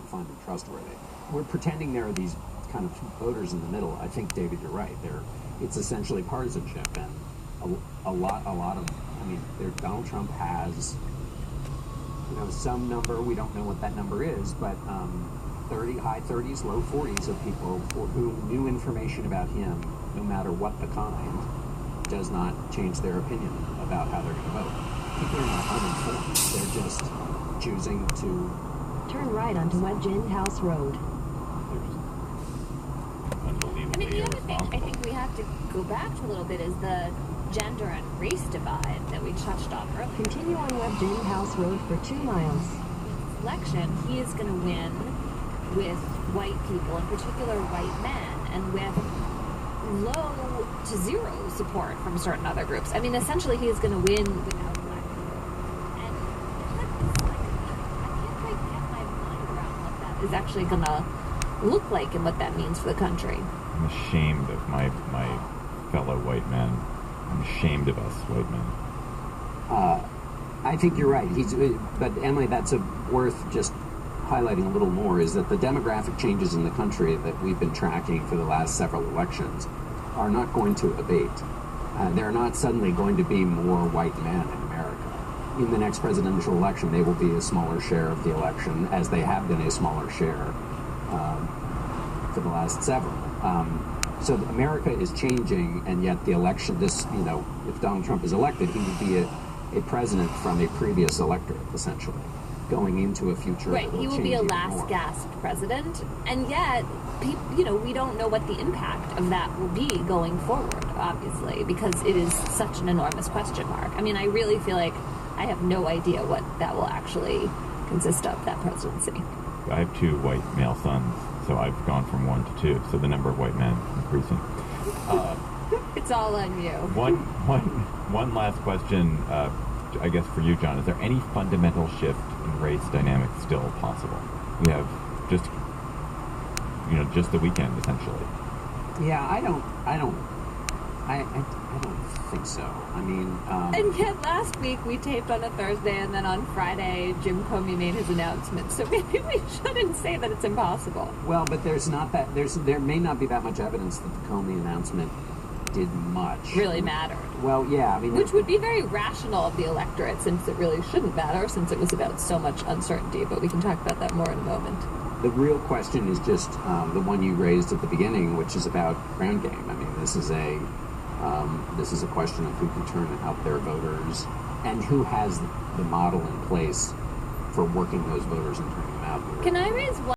find them trustworthy. We're pretending there are these kind of voters in the middle. I think, David, you're right. It's essentially partisanship, and a lot of. I mean, Donald Trump has, some number. We don't know what that number is, but high 30s, low 40s of people who new information about him, no matter what the kind, does not change their opinion about how they're going to vote. People are not uninformed. They're just choosing to turn right onto Wedge House Road. I mean, the other thing I think we have to go back to a little bit is the gender and race divide that we touched on earlier. Continue on Wedge House Road for 2 miles. Election, he is going to win with white people, in particular white men, and with low to zero support from certain other groups. I mean, essentially, he is going to win without black people. And I can't quite get my mind around what that is actually going to look like and what that means for the country. I'm ashamed of my fellow white men. I'm ashamed of us white men. I think you're right. But Emily, that's worth just highlighting a little more, is that the demographic changes in the country that we've been tracking for the last several elections are not going to abate. There are not suddenly going to be more white men in America. In the next presidential election, they will be a smaller share of the election, as they have been a smaller share for the last several. So America is changing, and yet the election, if Donald Trump is elected, he would be a president from a previous electorate, essentially, going into a future. Right, he will be a last gasp president, and yet, we don't know what the impact of that will be going forward, obviously, because it is such an enormous question mark. I mean, I really feel like I have no idea what that will actually consist of, that presidency. I have 2 white male sons, so I've gone from 1 to 2, so the number of white men increasing. It's all on you. One last question, I guess for you, John. Is there any fundamental shift in race dynamics still possible? We have just the weekend, essentially. Yeah, I don't think so. I mean, and yet last week we taped on a Thursday, and then on Friday Jim Comey made his announcement. So maybe we shouldn't say that it's impossible. Well, but there may not be that much evidence that the Comey announcement did much. Really mattered. Well, yeah, I mean, which would be very rational of the electorate, since it really shouldn't matter, since it was about so much uncertainty. But we can talk about that more in a moment. The real question is just the one you raised at the beginning, which is about ground game. I mean, this is a question of who can turn out their voters and who has the model in place for working those voters and turning them out. Can I raise one